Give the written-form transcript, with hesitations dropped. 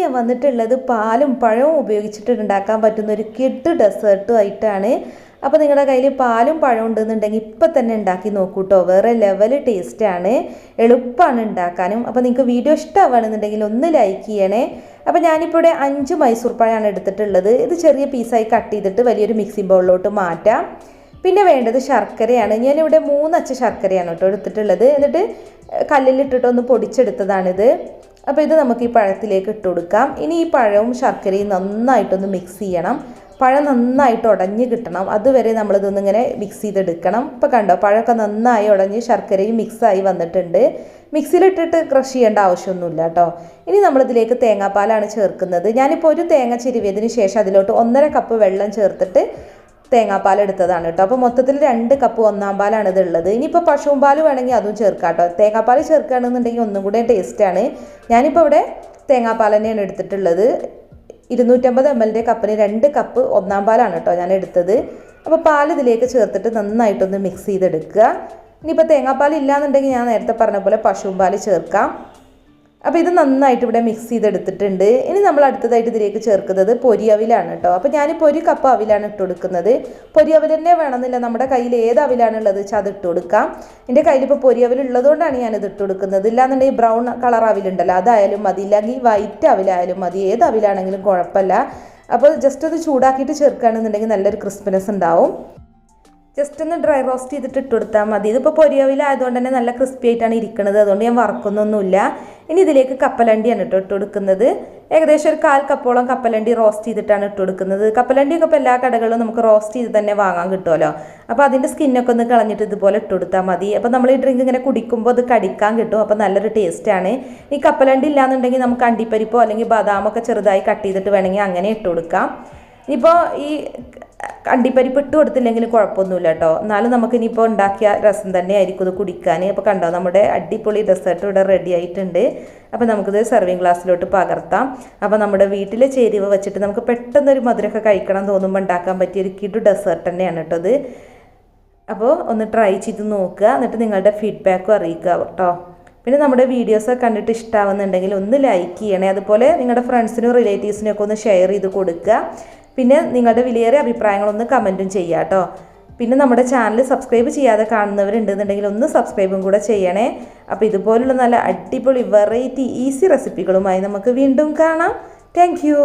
ഞാൻ വന്നിട്ടുള്ളത് പാലും പഴവും ഉപയോഗിച്ചിട്ട് ഉണ്ടാക്കാൻ പറ്റുന്ന ഒരു കിഡ് ഡെസേർട്ടും ആയിട്ടാണ്. അപ്പോൾ നിങ്ങളുടെ കയ്യിൽ പാലും പഴവും ഉണ്ടെന്നുണ്ടെങ്കിൽ ഇപ്പം തന്നെ ഉണ്ടാക്കി നോക്കൂ കേട്ടോ. വേറെ ലെവൽ ടേസ്റ്റാണ്, എളുപ്പമാണ് ഉണ്ടാക്കാനും. അപ്പോൾ നിങ്ങൾക്ക് വീഡിയോ ഇഷ്ടമാവുകയാണെന്നുണ്ടെങ്കിൽ ഒന്ന് ലൈക്ക് ചെയ്യണേ. അപ്പോൾ ഞാനിപ്പോൾ ഇവിടെ 5 മൈസൂർ പഴമാണ് എടുത്തിട്ടുള്ളത്. ഇത് ചെറിയ പീസായി കട്ട് ചെയ്തിട്ട് വലിയൊരു മിക്സിംഗ് ബൗളിലോട്ട് മാറ്റാം. പിന്നെ വേണ്ടത് ശർക്കരയാണ്. ഞാനിവിടെ 3 അച്ച് ശർക്കരയാണ് കേട്ടോ എടുത്തിട്ടുള്ളത്. എന്നിട്ട് കല്ലിലിട്ടിട്ടൊന്ന് പൊടിച്ചെടുത്തതാണിത്. അപ്പോൾ ഇത് നമുക്ക് ഈ പഴത്തിലേക്ക് ഇട്ട് കൊടുക്കാം. ഇനി ഈ പഴവും ശർക്കരയും നന്നായിട്ടൊന്ന് മിക്സ് ചെയ്യണം. പഴം നന്നായിട്ട് ഉടഞ്ഞ് കിട്ടണം, അതുവരെ നമ്മളിതൊന്നിങ്ങനെ മിക്സ് ചെയ്തെടുക്കണം. ഇപ്പോൾ കണ്ടോ, പഴമൊക്കെ നന്നായി ഉടഞ്ഞ് ശർക്കരയും മിക്സായി വന്നിട്ടുണ്ട്. മിക്സിയിലിട്ടിട്ട് ക്രഷ് ചെയ്യേണ്ട ആവശ്യമൊന്നുമില്ല കേട്ടോ. ഇനി നമ്മളിതിലേക്ക് തേങ്ങാപ്പാലാണ് ചേർക്കുന്നത്. ഞാനിപ്പോൾ ഒരു തേങ്ങ ചിരുവിയതിന് ശേഷം അതിലോട്ട് 1.5 കപ്പ് വെള്ളം ചേർത്തിട്ട് തേങ്ങാപ്പാൽ എടുത്തതാണ് കേട്ടോ. അപ്പോൾ മൊത്തത്തിൽ 2 കപ്പ് ഒന്നാം പാലാണ് ഇതുള്ളത്. ഇനിയിപ്പോൾ പശുവും പാൽ വേണമെങ്കിൽ അതും ചേർക്കാം കേട്ടോ. തേങ്ങാപ്പാൽ ചേർക്കുകയാണെന്നുണ്ടെങ്കിൽ ഒന്നും കൂടെ ടേസ്റ്റാണ്. ഞാനിപ്പോൾ ഇവിടെ തേങ്ങാപ്പാൽ തന്നെയാണ് എടുത്തിട്ടുള്ളത്. 250 ml കപ്പിന് 2 കപ്പ് ഒന്നാം പാലാണ് കേട്ടോ ഞാൻ എടുത്തത്. അപ്പോൾ പാൽ ഇതിലേക്ക് ചേർത്തിട്ട് നന്നായിട്ടൊന്ന് മിക്സ് ചെയ്തെടുക്കുക. ഇനിയിപ്പോൾ തേങ്ങാപ്പാൽ ഇല്ലയെന്നുണ്ടെങ്കിൽ ഞാൻ നേരത്തെ പറഞ്ഞ പോലെ പശുവും പാൽ ചേർക്കാം. അപ്പോൾ ഇത് നന്നായിട്ട് ഇവിടെ മിക്സ് ചെയ്തെടുത്തിട്ടുണ്ട്. ഇനി നമ്മൾ അടുത്തതായിട്ട് ഇതിലേക്ക് ചേർക്കുന്നത് പൊരി അവിലാണ് കേട്ടോ. അപ്പോൾ ഞാനിപ്പോൾ 1 കപ്പ് അവിലാണ് ഇട്ട് കൊടുക്കുന്നത്. പൊരി അവിൽ തന്നെ വേണമെന്നില്ല, നമ്മുടെ കയ്യിൽ ഏത് അവിലാണുള്ളത് വെച്ചാൽ അത് ഇട്ട് കൊടുക്കാം. എൻ്റെ കയ്യിലിപ്പോൾ പൊരി അവിൽ ഉള്ളതുകൊണ്ടാണ് ഞാനിത് ഇട്ട് കൊടുക്കുന്നത്. ഇല്ലാന്നുണ്ടെങ്കിൽ ബ്രൗൺ കളർ അവിലുണ്ടല്ലോ, അതായാലും മതി, ഇല്ലെങ്കിൽ വൈറ്റ് അവിലായാലും മതി, ഏത് അവിലാണെങ്കിലും കുഴപ്പമില്ല. അപ്പോൾ ജസ്റ്റ് അത് ചൂടാക്കിയിട്ട് ചേർക്കുകയാണെന്നുണ്ടെങ്കിൽ നല്ലൊരു ക്രിസ്പിനെസ് ഉണ്ടാവും. ജസ്റ്റ് ഒന്ന് ഡ്രൈ റോസ്റ്റ് ചെയ്തിട്ട് ഇട്ട് കൊടുത്താൽ മതി. ഇതിപ്പോൾ പൊരിയവിലായതുകൊണ്ട് തന്നെ നല്ല ക്രിസ്പി ആയിട്ടാണ് ഇരിക്കുന്നത്, അതുകൊണ്ട് ഞാൻ വറക്കുന്നൊന്നുമില്ല. ഇനി ഇതിലേക്ക് കപ്പലണ്ടിയാണ് ഇട്ട് കൊടുക്കുന്നത്. ഏകദേശം ഒരു 1/4 കപ്പോളം കപ്പലണ്ടി റോസ്റ്റ് ചെയ്തിട്ടാണ് ഇട്ട് കൊടുക്കുന്നത്. കപ്പലണ്ടിയൊക്കെ ഇപ്പോൾ എല്ലാ കടകളിലും നമുക്ക് റോസ്റ്റ് ചെയ്ത് തന്നെ വാങ്ങാൻ കിട്ടുമല്ലോ. അപ്പോൾ അതിൻ്റെ സ്കിന്നൊക്കെ ഒന്ന് കളഞ്ഞിട്ട് ഇതുപോലെ ഇട്ട് കൊടുത്താൽ മതി. അപ്പോൾ നമ്മൾ ഈ ഡ്രിങ്ക് ഇങ്ങനെ കുടിക്കുമ്പോൾ അത് കടിക്കാൻ കിട്ടും, അപ്പോൾ നല്ലൊരു ടേസ്റ്റാണ്. ഈ കപ്പലണ്ടി ഇല്ലാന്നുണ്ടെങ്കിൽ നമുക്ക് അണ്ടിപ്പരിപ്പോ അല്ലെങ്കിൽ ബദാമൊക്കെ ചെറുതായി കട്ട് ചെയ്തിട്ട് വേണമെങ്കിൽ അങ്ങനെ ഇട്ട് കൊടുക്കാം. ഇപ്പോൾ ഈ അണ്ടിപ്പരിപ്പ് ഇട്ട് കൊടുത്തില്ലെങ്കിലും കുഴപ്പമൊന്നുമില്ല കേട്ടോ. എന്നാലും നമുക്കിനിയിപ്പോൾ ഉണ്ടാക്കിയ രസം തന്നെ ആയിരിക്കും ഇത് കുടിക്കാൻ. അപ്പോൾ കണ്ടോ, നമ്മുടെ അടിപൊളി ഡെസേർട്ട് ഇവിടെ റെഡി ആയിട്ടുണ്ട്. അപ്പോൾ നമുക്കിത് സെർവിങ് ഗ്ലാസ്സിലോട്ട് പകർത്താം. അപ്പോൾ നമ്മുടെ വീട്ടിലെ ചേരുവ വെച്ചിട്ട് നമുക്ക് പെട്ടെന്നൊരു മധുരമൊക്കെ കഴിക്കണം തോന്നുമ്പോൾ ഉണ്ടാക്കാൻ പറ്റിയൊരു കിടു ഡെസേർട്ട് തന്നെയാണ് കേട്ടോ ഇത്. അപ്പോൾ ഒന്ന് ട്രൈ ചെയ്ത് നോക്കുക, എന്നിട്ട് നിങ്ങളുടെ ഫീഡ്ബാക്കും അറിയിക്കുക കേട്ടോ. പിന്നെ നമ്മുടെ വീഡിയോസൊക്കെ കണ്ടിട്ട് ഇഷ്ടമാവുന്നുണ്ടെങ്കിൽ ഒന്ന് ലൈക്ക് ചെയ്യണേ. അതുപോലെ നിങ്ങളുടെ ഫ്രണ്ട്സിനും റിലേറ്റീവ്സിനും ഒക്കെ ഒന്ന് ഷെയർ ചെയ്ത് കൊടുക്കുക. പിന്നെ നിങ്ങളുടെ വിലയേറിയ അഭിപ്രായങ്ങളൊന്ന് കമൻറ്റും ചെയ്യുക കേട്ടോ. പിന്നെ നമ്മുടെ ചാനൽ സബ്സ്ക്രൈബ് ചെയ്യാതെ കാണുന്നവരുണ്ടെന്നുണ്ടെങ്കിൽ ഒന്ന് സബ്സ്ക്രൈബും കൂടെ ചെയ്യണേ. അപ്പോൾ ഇതുപോലുള്ള നല്ല അടിപൊളി വെറൈറ്റി ഈസി റെസിപ്പികളുമായി നമുക്ക് വീണ്ടും കാണാം. Thank you.